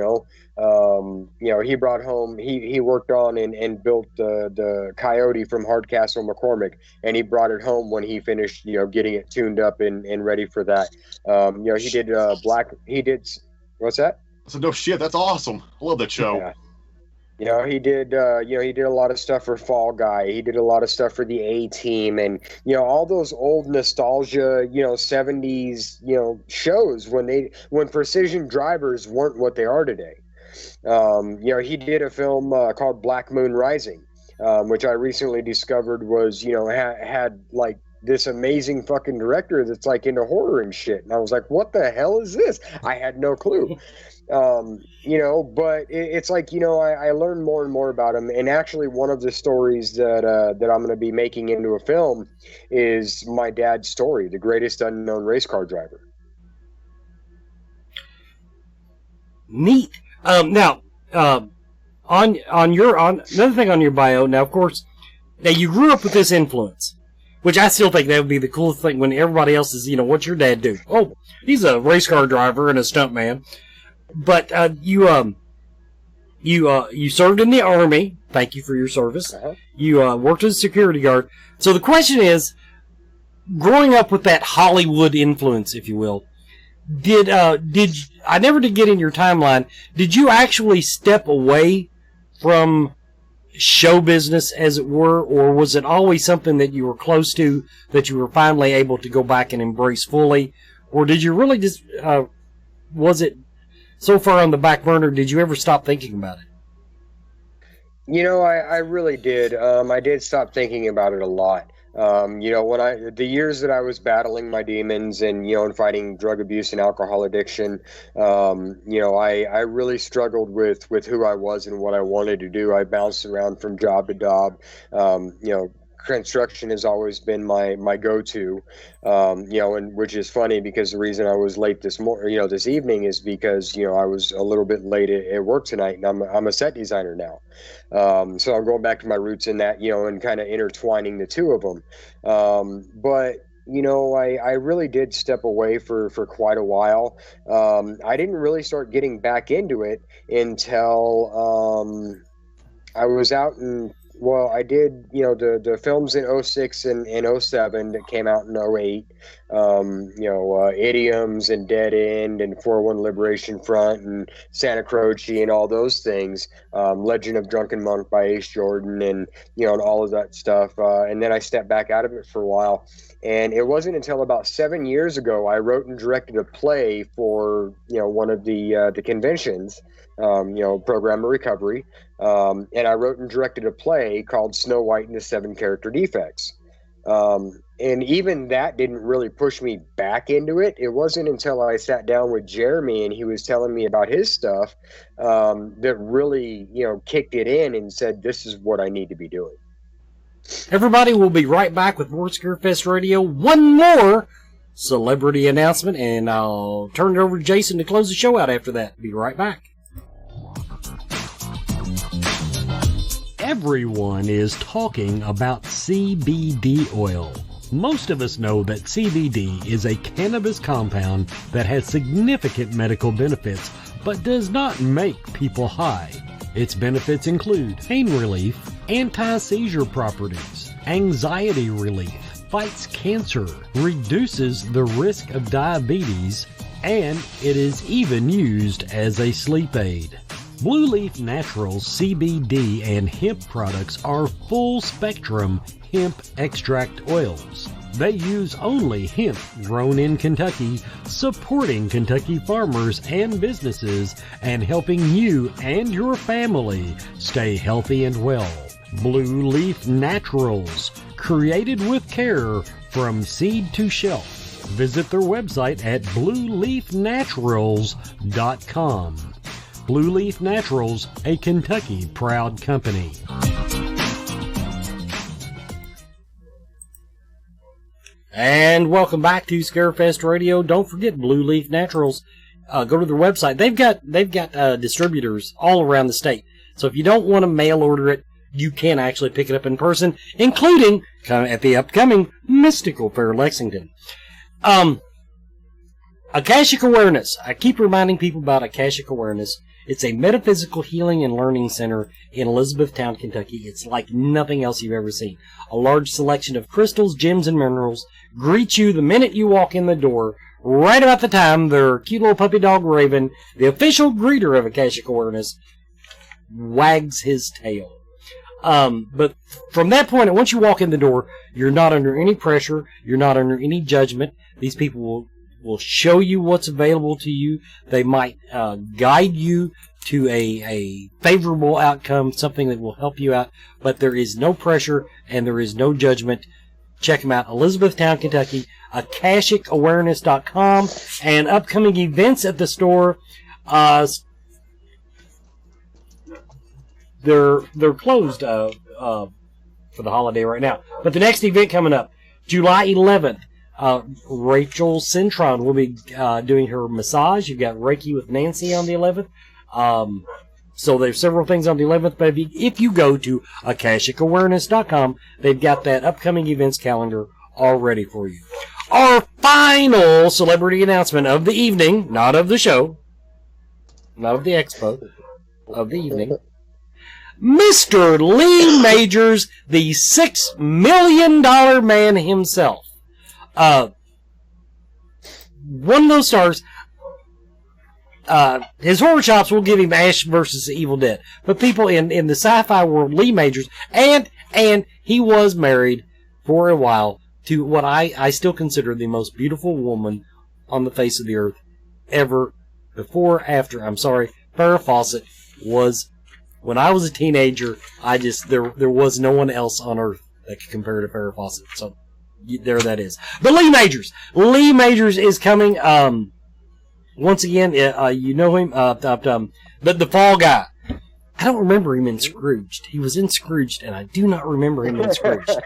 brought home, he worked on and built the Coyote from Hardcastle McCormick, and he brought it home when he finished, getting it tuned up and ready for that. What's that? So no shit. That's awesome. I love that show. Yeah. He did a lot of stuff for Fall Guy. He did a lot of stuff for the A-Team, and, all those old nostalgia, 70s, shows when precision drivers weren't what they are today. He did a film called Black Moon Rising, which I recently discovered was, had like this amazing fucking director that's like into horror and shit. And I was like, what the hell is this? I had no clue. But it's like, I learned more and more about him. And actually one of the stories that I'm going to be making into a film is my dad's story, the greatest unknown race car driver. Neat. Now, on another thing on your bio, now, of course, now you grew up with this influence, which I still think that would be the coolest thing when everybody else is, what's your dad do? Oh, he's a race car driver and a stuntman. But you served in the Army. Thank you for your service. Uh-huh. You worked as a security guard. So the question is, growing up with that Hollywood influence, if you will, did I never did get in your timeline? Did you actually step away from show business, as it were, or was it always something that you were close to, that you were finally able to go back and embrace fully, or did you really just was it so far on the back burner, did you ever stop thinking about it? I really did. I did stop thinking about it a lot. When the years that I was battling my demons and, and fighting drug abuse and alcohol addiction, I really struggled with who I was and what I wanted to do. I bounced around from job to job. Construction has always been my go-to, and which is funny because the reason I was late this evening is because, I was a little bit late at work tonight, and I'm a set designer now. So I'm going back to my roots in that, and kind of intertwining the two of them. But I really did step away for quite a while. I didn't really start getting back into it until I was out in, well, I did, the films in 06 and 07 that came out in 08, Idioms and Dead End and 401 Liberation Front and Santa Croce and all those things, Legend of Drunken Monk by Ace Jordan and, and all of that stuff. And then I stepped back out of it for a while. And it wasn't until about 7 years ago I wrote and directed a play for, one of the conventions, Program of Recovery. And I wrote and directed a play called Snow White and the Seven Character Defects. And even that didn't really push me back into it. It wasn't until I sat down with Jeremy and he was telling me about his stuff that really, kicked it in and said, this is what I need to be doing. Everybody, will be right back with more Scarefest Radio. One more celebrity announcement, and I'll turn it over to Jason to close the show out after that. Be right back. Everyone is talking about CBD oil. Most of us know that CBD is a cannabis compound that has significant medical benefits, but does not make people high. Its benefits include pain relief, anti-seizure properties, anxiety relief, fights cancer, reduces the risk of diabetes, and it is even used as a sleep aid. Blue Leaf Naturals CBD and hemp products are full-spectrum hemp extract oils. They use only hemp grown in Kentucky, supporting Kentucky farmers and businesses and helping you and your family stay healthy and well. Blue Leaf Naturals, created with care from seed to shelf. Visit their website at blueleafnaturals.com. Blue Leaf Naturals, a Kentucky proud company. And welcome back to Scarefest Radio. Don't forget Blue Leaf Naturals. Go to their website. They've got distributors all around the state. So if you don't want to mail order it, you can actually pick it up in person, including at the upcoming Mystical Fair Lexington. Akashic Awareness. I keep reminding people about Akashic Awareness. It's a metaphysical healing and learning center in Elizabethtown, Kentucky. It's like nothing else you've ever seen. A large selection of crystals, gems, and minerals greet you the minute you walk in the door. Right about the time their cute little puppy dog Raven, the official greeter of Akashic Awareness, wags his tail. But from that point, once you walk in the door, you're not under any pressure. You're not under any judgment. These people will show you what's available to you. They might guide you to a favorable outcome, something that will help you out. But there is no pressure and there is no judgment. Check them out. Elizabethtown, Kentucky, AkashicAwareness.com, and upcoming events at the store. They're closed for the holiday right now. But the next event coming up, July 11th, Rachel Cintron will be doing her massage. You've got Reiki with Nancy on the 11th. So there's several things on the 11th, but if you go to AkashicAwareness.com, they've got that upcoming events calendar all ready for you. Our final celebrity announcement of the evening, not of the show, not of the expo, of the evening. Mr. Lee Majors, the $6 million man himself. One of those stars, his horror chops will give him Ash versus the Evil Dead. But people in the sci-fi world, Lee Majors, and he was married for a while to what I still consider the most beautiful woman on the face of the earth ever, before, after. I'm sorry, Farrah Fawcett was, when I was a teenager, there was no one else on earth that could compare to Farrah Fawcett. So there that is. But Lee Majors is coming. Once again, you know him, the Fall Guy. I don't remember him in Scrooged. He was in Scrooged, and I do not remember him in Scrooged.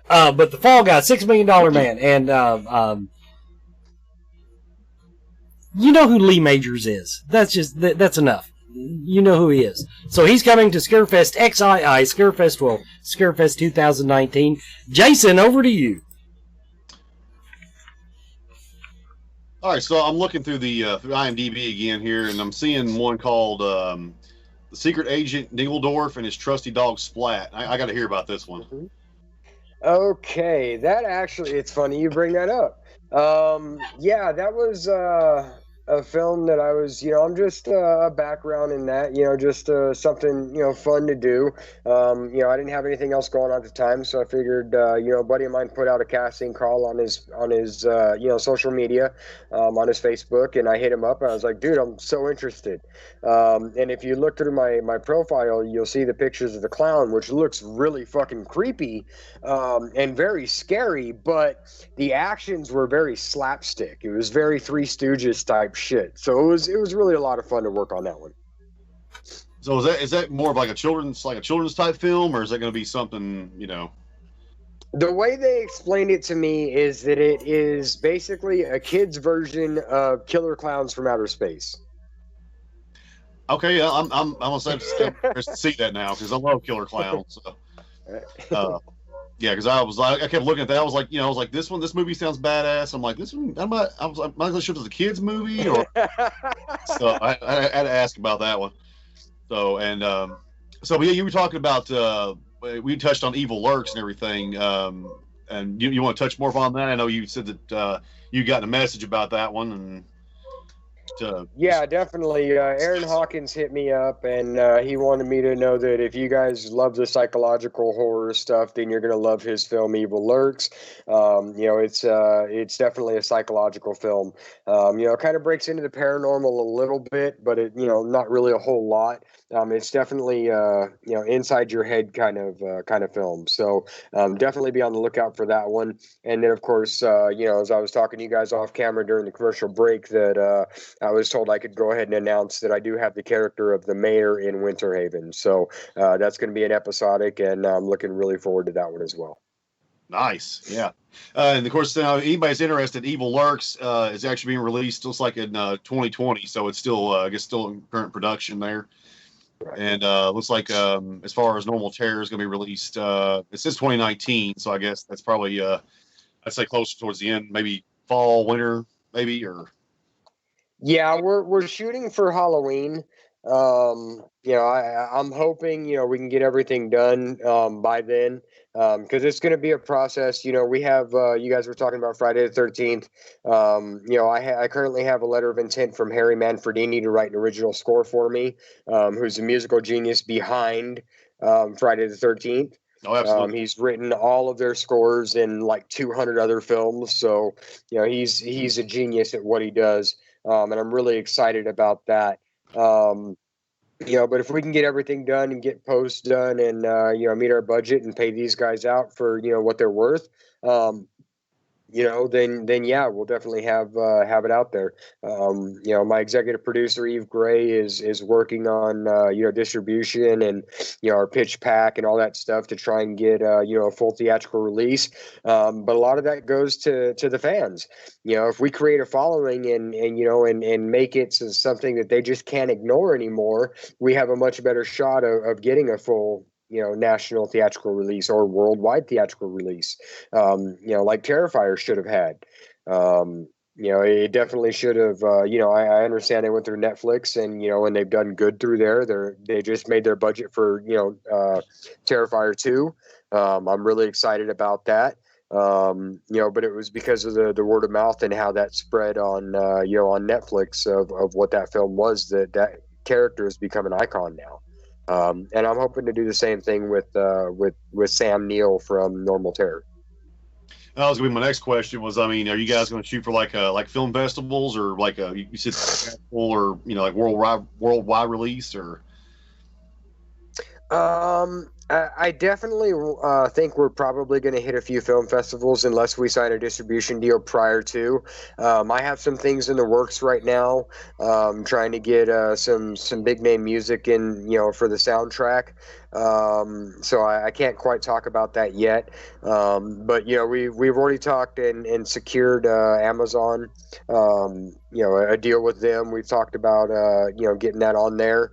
But the Fall Guy, $6 million man, and you know who Lee Majors is. That's enough. You know who he is. So he's coming to Scarefest XII, Scarefest 12, Scarefest 2019. Jason, over to you. All right, so I'm looking through the IMDb again here, and I'm seeing one called The Secret Agent Dingledorf and His Trusty Dog Splat. I got to hear about this one. Okay, that actually, it's funny you bring that up. Yeah, that was a film that I was, I'm just a background in that, just something, fun to do. I didn't have anything else going on at the time, so I figured, a buddy of mine put out a casting call on his social media, on his Facebook, and I hit him up, and I was like, dude, I'm so interested. And if you look through my profile, you'll see the pictures of the clown, which looks really fucking creepy, and very scary, but the actions were very slapstick. It was very Three Stooges type shit. So it was really a lot of fun to work on that one. So is that more of like a children's type film, or is that going to be something, The way they explained it to me is that it is basically a kid's version of Killer Clowns from Outer Space. Okay, yeah, I'm almost to see that now because I love Killer Clowns. So. Yeah, because I kept looking at that. I was like, this movie sounds badass. I'm like, this one, am I not sure if it's a kids movie or. So I had to ask about that one. So but yeah, you were talking about we touched on Evil Lurks and everything. And you want to touch more on that? I know you said that you got a message about that one and. Yeah, definitely. Aaron Hawkins hit me up, and he wanted me to know that if you guys love the psychological horror stuff, then you're going to love his film Evil Lurks. It's definitely a psychological film. It kind of breaks into the paranormal a little bit, but it not really a whole lot. It's definitely inside your head kind of film. So definitely be on the lookout for that one. And then of course, as I was talking to you guys off camera during the commercial break, that I was told I could go ahead and announce that I do have the character of the mayor in Winter Haven. So that's going to be an episodic, and I'm looking really forward to that one as well. Nice, yeah. And of course, now anybody's interested, Evil Lurks is actually being released. Looks like in 2020, so it's still, I guess, still in current production there. Right. And looks like as far as Normal Terror is going to be released, it says 2019, so I guess that's probably I'd say closer towards the end, maybe fall, winter, maybe or. Yeah, we're shooting for Halloween. I'm hoping we can get everything done by then, because it's going to be a process. We have you guys were talking about Friday the 13th. I currently have a letter of intent from Harry Manfredini to write an original score for me, who's the musical genius behind Friday the 13th. Oh, absolutely. He's written all of their scores in like 200 other films, so he's a genius at what he does. And I'm really excited about that. But if we can get everything done and get posts done and, meet our budget and pay these guys out for, what they're worth, then yeah, we'll definitely have it out there. My executive producer Eve Gray is working on distribution and our pitch pack and all that stuff to try and get a full theatrical release. But a lot of that goes to the fans. If we create a following and make it something that they just can't ignore anymore, we have a much better shot of getting a full national theatrical release or worldwide theatrical release, like Terrifier should have had. It definitely should have. I understand they went through Netflix and they've done good through there. They just made their budget for Terrifier 2. I'm really excited about that. But it was because of the word of mouth and how that spread on on Netflix of what that film was, that character has become an icon now. And I'm hoping to do the same thing with Sam Neill from Normal Terror. That was gonna be my next question. Was are you guys going to shoot for like film festivals or like you said or like worldwide release or? I definitely think we're probably going to hit a few film festivals unless we sign a distribution deal prior to. I have some things in the works right now, trying to get some big name music in, for the soundtrack. So I can't quite talk about that yet. But we've already talked and secured Amazon, a deal with them. We've talked about getting that on there.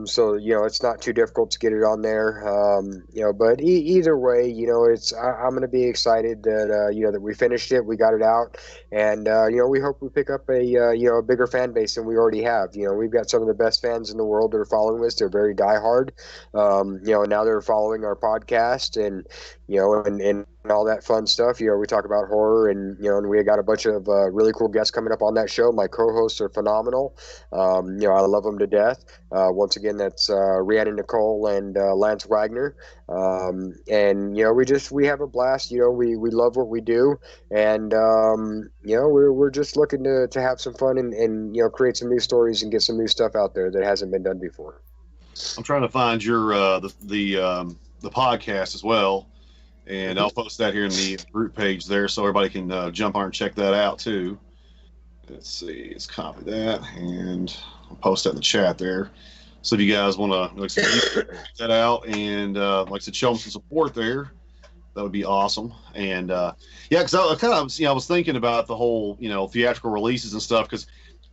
So it's not too difficult to get it on there. But either way, I'm going to be excited that that we finished it, we got it out, and we hope we pick up a bigger fan base than we already have. We've got some of the best fans in the world that are following us. They're very diehard. And now they're following our podcast and and all that fun stuff. We talk about horror and we got a bunch of really cool guests coming up on that show. My co-hosts are phenomenal. I love them to death. Once again, that's Rhiannon Nicole and Lance Wagner. And we have a blast. We love what we do, and we're just looking to have some fun and create some new stories and get some new stuff out there that hasn't been done before. I'm trying to find your the podcast as well, and I'll post that here in the group page there so everybody can jump on and check that out too. Let's see, let's copy that and I'll post that in the chat there. So if you guys want to check that out and like I said, show them some support there, That would be awesome. And yeah, because I kind of I was thinking about the whole theatrical releases and stuff. Because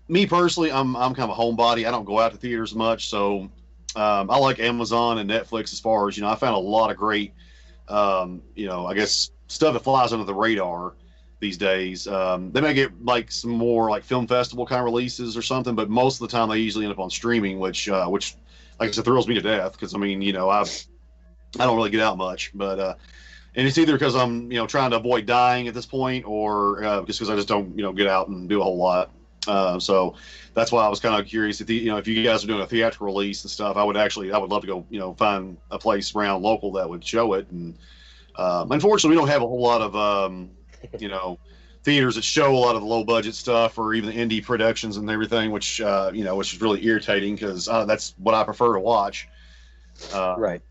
me personally, I'm kind of a homebody. I don't go out to theaters much, so I like Amazon and Netflix as far as I found a lot of great I guess stuff that flies under the radar these days. They may get like some more like film festival kind of releases or something, but most of the time they usually end up on streaming, which like I said, thrills me to death. Because I mean, I don't really get out much, but and it's either because I'm trying to avoid dying at this point, or just because I just don't get out and do a whole lot. So that's why I was kind of curious if if you guys are doing a theatrical release and stuff. I would love to go find a place around local that would show it. And unfortunately, we don't have a whole lot of theaters that show a lot of the low budget stuff, or even the indie productions and everything, which which is really irritating, because that's what I prefer to watch. Right.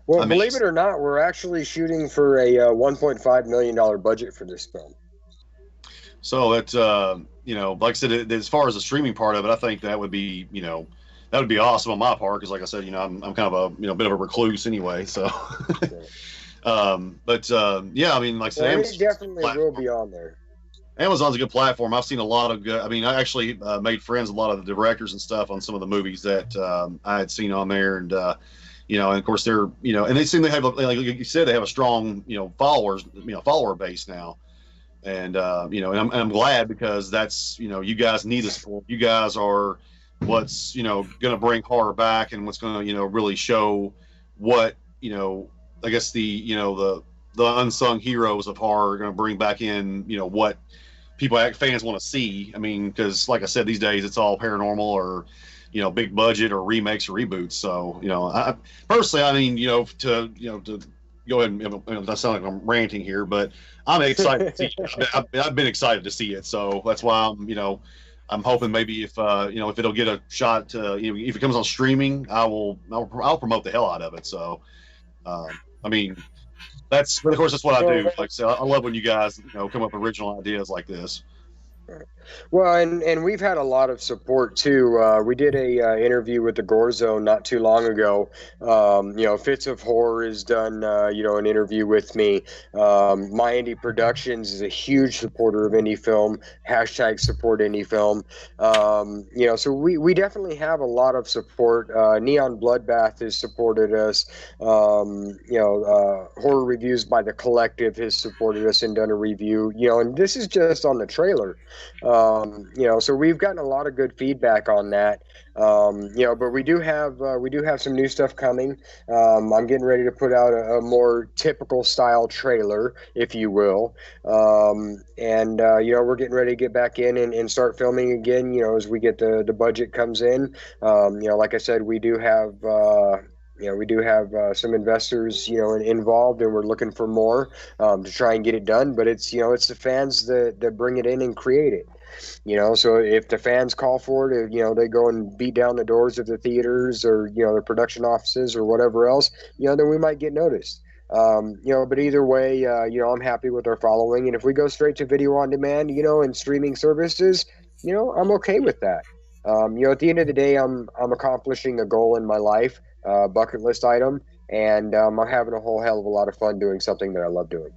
Well, believe it or not, we're actually shooting for a $1.5 million budget for this film. So it's like I said, as far as the streaming part of it, I think that would be awesome on my part, because like I said, I'm kind of a bit of a recluse anyway. So, yeah, I mean, like I said, it definitely will be on there. Amazon's a good platform. I've seen a lot of good. I mean, I actually made friends with a lot of the directors and stuff on some of the movies that I had seen on there, and and of course they're and they seem to have like you said, they have a strong follower base now. And and I'm glad, because that's you guys need the support. You guys are what's going to bring horror back, and what's going to really show what I guess the unsung heroes of horror are going to bring back in what fans want to see. I mean, because like I said, these days it's all paranormal or big budget or remakes or reboots. So I personally, I mean to go ahead and that sounds like I'm ranting here, but I'm excited to see it. I've been excited to see it, so that's why I'm hoping maybe if if it'll get a shot to if it comes on streaming, I'll promote the hell out of it. So I mean, but of course that's what I do. Like I said, I love when you guys come up with original ideas like this. Well, and we've had a lot of support too. We did a interview with the Gore Zone not too long ago. Fits of Horror has done an interview with me. My Indie Productions is a huge supporter of indie film. # support indie film. So we definitely have a lot of support. Neon Bloodbath has supported us. Horror Reviews by the Collective has supported us and done a review. And this is just on the trailer. So we've gotten a lot of good feedback on that. But we do have some new stuff coming. I'm getting ready to put out a more typical style trailer, if you will. We're getting ready to get back in and start filming again, as we get the budget comes in. Like I said, we do have some investors, involved, and we're looking for more to try and get it done. But it's the fans that bring it in and create it. So if the fans call for it, they go and beat down the doors of the theaters or the production offices or whatever else, then we might get noticed. But either way, I'm happy with our following, and if we go straight to video on demand, and streaming services, I'm okay with that. At the end of the day, I'm accomplishing a goal in my life. Bucket list item, and I'm having a whole hell of a lot of fun doing something that I love doing.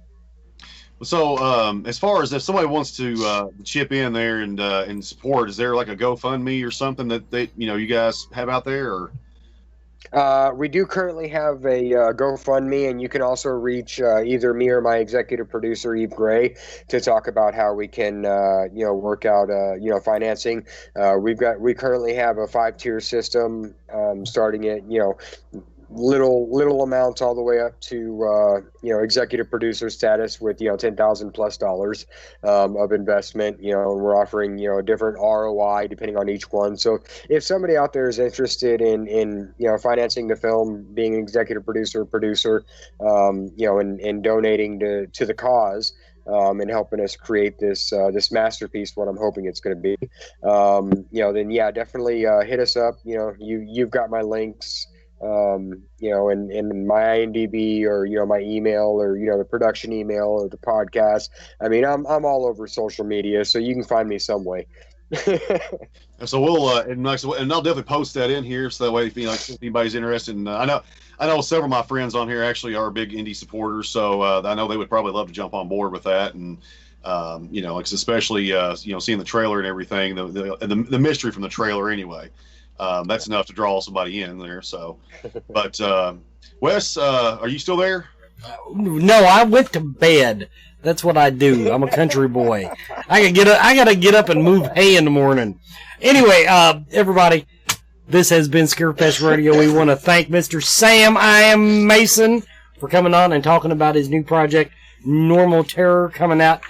So as far as if somebody wants to chip in there and support, is there like a GoFundMe or something that you guys have out there? Or we do currently have a GoFundMe, and you can also reach either me or my executive producer Eve Gray to talk about how we can work out financing. We currently have a 5-tier system, starting at little amounts all the way up to executive producer status with $10,000+ of investment. And we're offering a different ROI depending on each one. So if somebody out there is interested in financing the film, being an executive producer, and donating to the cause, and helping us create this masterpiece, what I'm hoping it's going to be, then yeah, definitely hit us up. You've got my links, and my IMDb, or my email, or the production email, or the podcast. I mean, I'm all over social media, so you can find me some way. And so we'll and I'll definitely post that in here so that way if if anybody's interested. And I know several of my friends on here actually are big indie supporters, so I know they would probably love to jump on board with that. And especially seeing the trailer and everything, the mystery from the trailer anyway. That's enough to draw somebody in there. So, but Wes, are you still there? No, I went to bed. That's what I do. I'm a country boy. I gotta get up and move hay in the morning. Anyway, everybody, this has been Scarefest Radio. We want to thank Mr. Sam I Am Mason for coming on and talking about his new project, Normal Terror, coming out.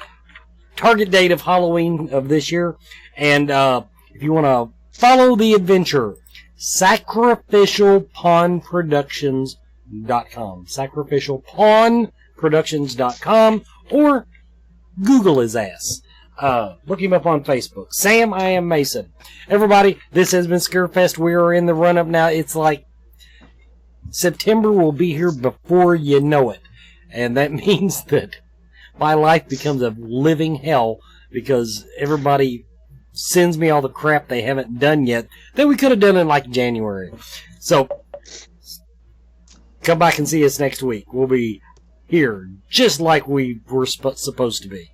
Target date of Halloween of this year. And if you want to follow the adventure, sacrificialpawnproductions.com. Sacrificialpawnproductions.com, or Google his ass. Look him up on Facebook. Sam I Am Mason. Everybody, this has been Scarefest. We are in the run-up now. It's like September will be here before you know it. And that means that my life becomes a living hell because everybody sends me all the crap they haven't done yet that we could have done in like January. So, come back and see us next week. We'll be here just like we were supposed to be.